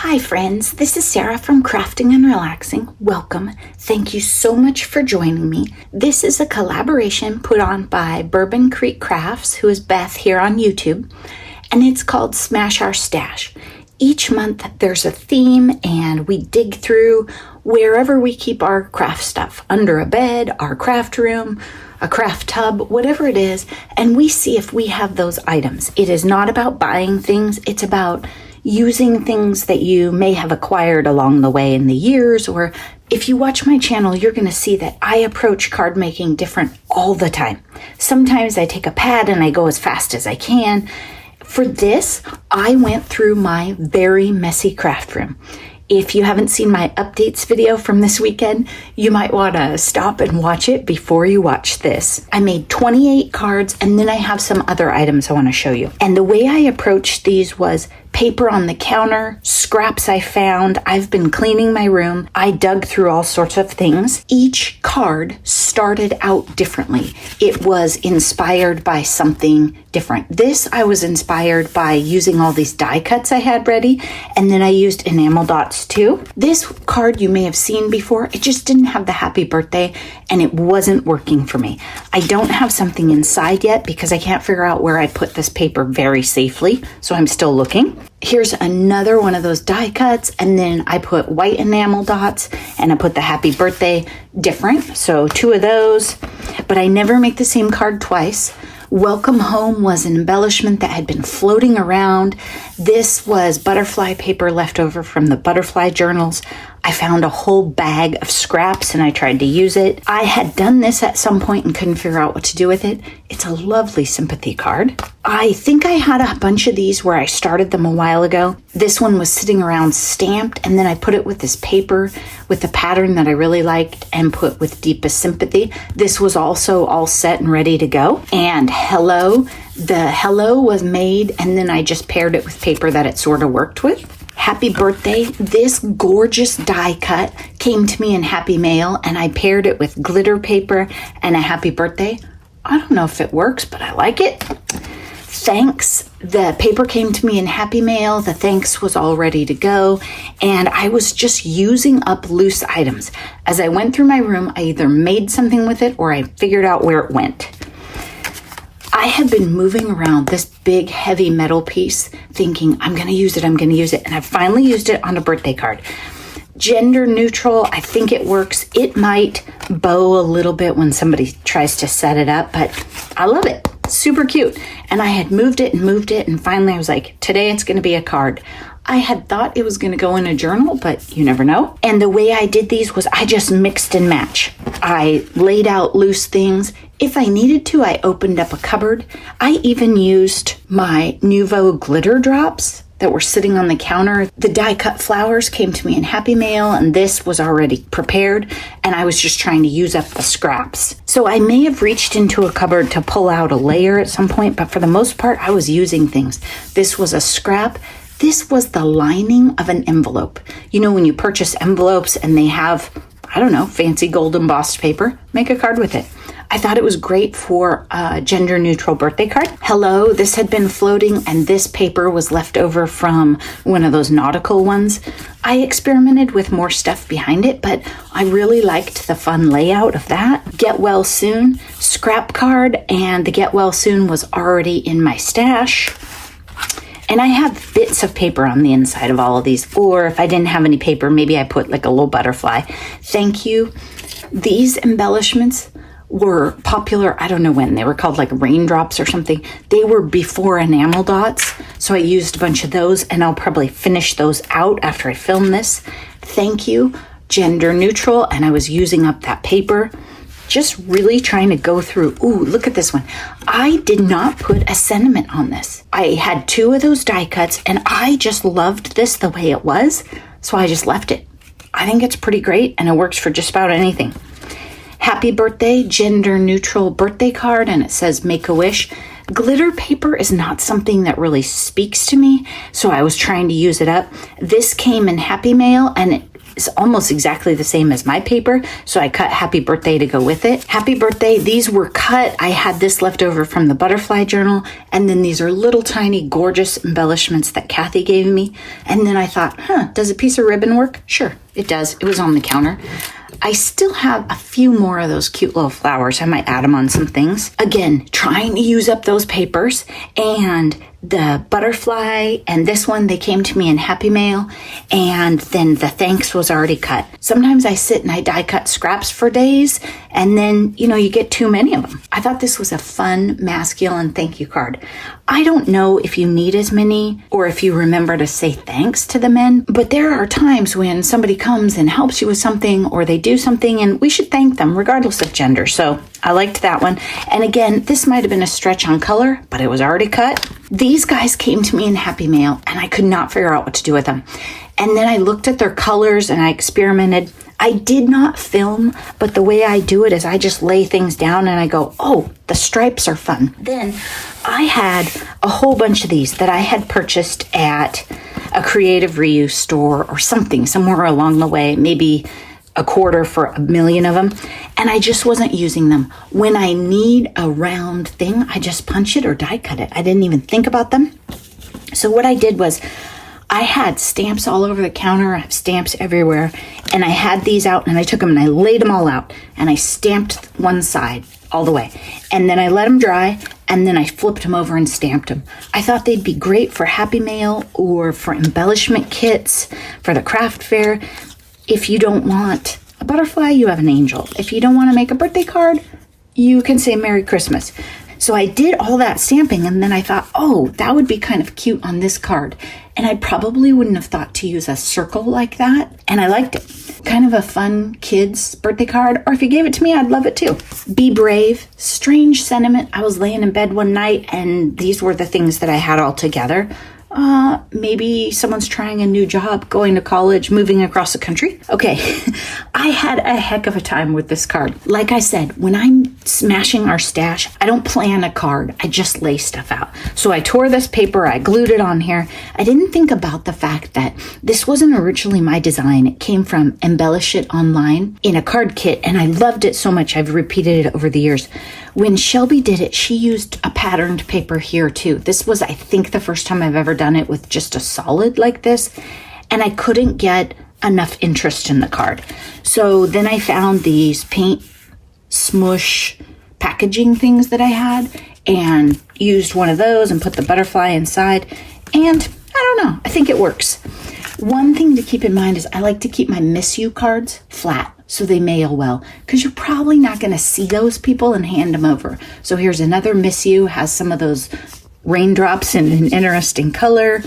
Hi friends, this is Sarah from Crafting and Relaxing. Welcome. Thank you so much for joining me. This is a collaboration put on by Bourbon Creek Crafts, who is Beth here on YouTube, and it's called Smash Our Stash. Each month there's a theme and we dig through wherever we keep our craft stuff, under a bed, our craft room, a craft tub, whatever it is, and we see if we have those items. It is not about buying things, it's about using things that you may have acquired along the way in the years, or if you watch my channel, you're going to see that I approach card making different all the time. Sometimes I take a pad and I go as fast as I can. For this, I went through my very messy craft room. If you haven't seen my updates video from this weekend, you might want to stop and watch it before you watch this. I made 28 cards and then I have some other items I want to show you. And the way I approached these was paper on the counter, scraps I found. I've been cleaning my room. I dug through all sorts of things. Each card started out differently. It was inspired by something different. This I was inspired by using all these die cuts I had ready, and then I used enamel dots too. This card you may have seen before. It just didn't have the happy birthday and it wasn't working for me. I don't have something inside yet because I can't figure out where I put this paper very safely, so I'm still looking. Here's another one of those die cuts, and then I put white enamel dots and I put the happy birthday different, so 2 of those, but I never make the same card twice. Welcome Home was an embellishment that had been floating around. This was butterfly paper left over from the butterfly journals. I found a whole bag of scraps and I tried to use it. I had done this at some point and couldn't figure out what to do with it. It's a lovely sympathy card. I think I had a bunch of these where I started them a while ago. This one was sitting around stamped, and then I put it with this paper with the pattern that I really liked and put with deepest sympathy. This was also all set and ready to go. And the hello was made, and then I just paired it with paper that it sort of worked with. Happy birthday. This gorgeous die cut came to me in Happy Mail, and I paired it with glitter paper and a happy birthday. I don't know if it works, but I like it. Thanks. The paper came to me in Happy Mail. The thanks was all ready to go, and I was just using up loose items. As I went through my room, I either made something with it or I figured out where it went. I had been moving around this big heavy metal piece thinking, I'm going to use it, and I finally used it on a birthday card. Gender neutral, I think it works. It might bow a little bit when somebody tries to set it up, but I love it. Super cute. And I had moved it, and finally I was like, today it's going to be a card. I had thought it was going to go in a journal, but you never know. And the way I did these was I just mixed and match. I laid out loose things. If I needed to, I opened up a cupboard. I even used my Nouveau glitter drops that were sitting on the counter. The die cut flowers came to me in Happy Mail, and this was already prepared, and I was just trying to use up the scraps. So I may have reached into a cupboard to pull out a layer at some point, but for the most part, I was using things. This was a scrap. This was the lining of an envelope. You know, when you purchase envelopes and they have, I don't know, fancy gold embossed paper, make a card with it. I thought it was great for a gender neutral birthday card. Hello, this had been floating and this paper was left over from one of those nautical ones. I experimented with more stuff behind it, but I really liked the fun layout of that. Get well soon, scrap card, and the get well soon was already in my stash. And I have bits of paper on the inside of all of these, or if I didn't have any paper, maybe I put like a little butterfly. Thank you. These embellishments were popular, I don't know when, they were called like raindrops or something. They were before enamel dots, so I used a bunch of those, and I'll probably finish those out after I film this. Thank you. Gender neutral, and I was using up that paper. Just really trying to go through. Ooh, look at this one. I did not put a sentiment on this. I had 2 of those die cuts, and I just loved this the way it was, so I just left it. I think it's pretty great, and it works for just about anything. Happy birthday, gender neutral birthday card, and it says make a wish. Glitter paper is not something that really speaks to me, so I was trying to use it up. This came in Happy Mail, and is almost exactly the same as my paper, so I cut happy birthday to go with it. Happy birthday, these were cut. I had this left over from the butterfly journal, and then these are little tiny gorgeous embellishments that Kathy gave me. And then I thought, does a piece of ribbon work? Sure, it does. It was on the counter. I still have a few more of those cute little flowers. I might add them on some things. Again, trying to use up those papers, and the butterfly and this one, they came to me in Happy Mail, and then the thanks was already cut. Sometimes I sit and I die cut scraps for days, and then, you get too many of them. I thought this was a fun, masculine thank you card. I don't know if you need as many or if you remember to say thanks to the men, but there are times when somebody comes and helps you with something or they do something, and we should thank them regardless of gender. So I liked that one. And again, this might have been a stretch on color, but it was already cut. These guys came to me in Happy Mail, and I could not figure out what to do with them. And then I looked at their colors and I experimented. I did not film, but the way I do it is I just lay things down and I go, oh, the stripes are fun. Then I had a whole bunch of these that I had purchased at a creative reuse store or something, somewhere along the way, maybe a quarter for 1,000,000 of them, and I just wasn't using them. When I need a round thing, I just punch it or die cut it. I didn't even think about them. So what I did was I had stamps all over the counter. I have stamps everywhere, and I had these out, and I took them and I laid them all out, and I stamped one side all the way, and then I let them dry, and then I flipped them over and stamped them. I thought they'd be great for Happy Mail or for embellishment kits for the craft fair. If you don't want a butterfly, you have an angel. If you don't want to make a birthday card, you can say Merry Christmas. So I did all that stamping, and then I thought, oh, that would be kind of cute on this card. And I probably wouldn't have thought to use a circle like that, and I liked it. Kind of a fun kid's birthday card, or if you gave it to me, I'd love it too. Be brave. Strange sentiment. I was laying in bed one night, and these were the things that I had all together. Maybe someone's trying a new job, going to college, moving across the country. Okay, I had a heck of a time with this card. Like I said, when I'm smashing our stash, I don't plan a card. I just lay stuff out. So I tore this paper, I glued it on here. I didn't think about the fact that this wasn't originally my design. It came from Embellish It Online in a card kit, and I loved it so much I've repeated it over the years. When Shelby did it, she used a patterned paper here too. This was, I think, the first time I've ever done it with just a solid like this, and I couldn't get enough interest in the card. So then I found these paint smush packaging things that I had and used one of those and put the butterfly inside, and I don't know, I think it works. One thing to keep in mind is I like to keep my Miss You cards flat so they mail well, because you're probably not going to see those people and hand them over. So here's another Miss You, has some of those raindrops in an interesting color,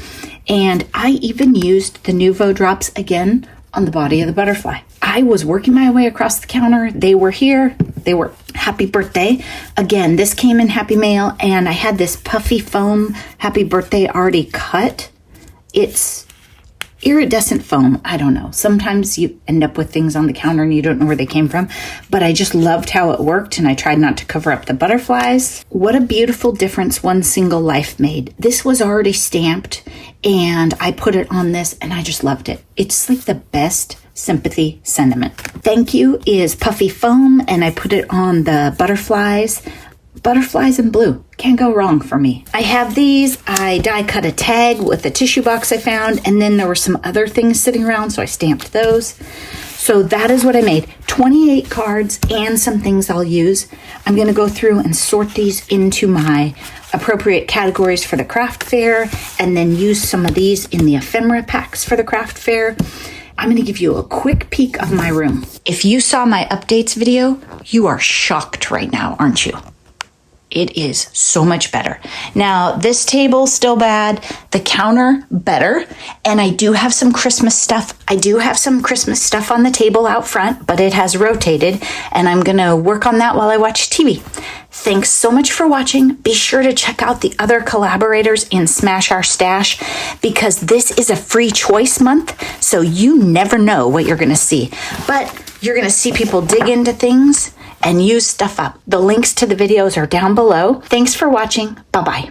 and I even used the Nuvo drops again on the body of the butterfly. I was working my way across the counter. They were here. They were Happy Birthday. Again, this came in Happy Mail, and I had this puffy foam Happy Birthday already cut. It's iridescent foam. I don't know. Sometimes you end up with things on the counter and you don't know where they came from, but I just loved how it worked, and I tried not to cover up the butterflies. What a beautiful difference one single life made. This was already stamped, and I put it on this, and I just loved it. It's like the best sympathy sentiment. Thank you is puffy foam, and I put it on the butterflies. Butterflies in blue. Can't go wrong for me. I have these. I die cut a tag with a tissue box I found, and then there were some other things sitting around, so I stamped those. So that is what I made. 28 cards and some things I'll use. I'm going to go through and sort these into my appropriate categories for the craft fair, and then use some of these in the ephemera packs for the craft fair. I'm going to give you a quick peek of my room. If you saw my updates video, you are shocked right now, aren't you? It is so much better. Now, this table, still bad. The counter, better. And I do have some Christmas stuff. I do have some Christmas stuff on the table out front, but it has rotated, and I'm going to work on that while I watch TV. Thanks so much for watching. Be sure to check out the other collaborators in Smash Our Stash, because this is a free choice month, so you never know what you're going to see. But you're going to see people dig into things and use stuff up. The links to the videos are down below. Thanks for watching. Bye-bye.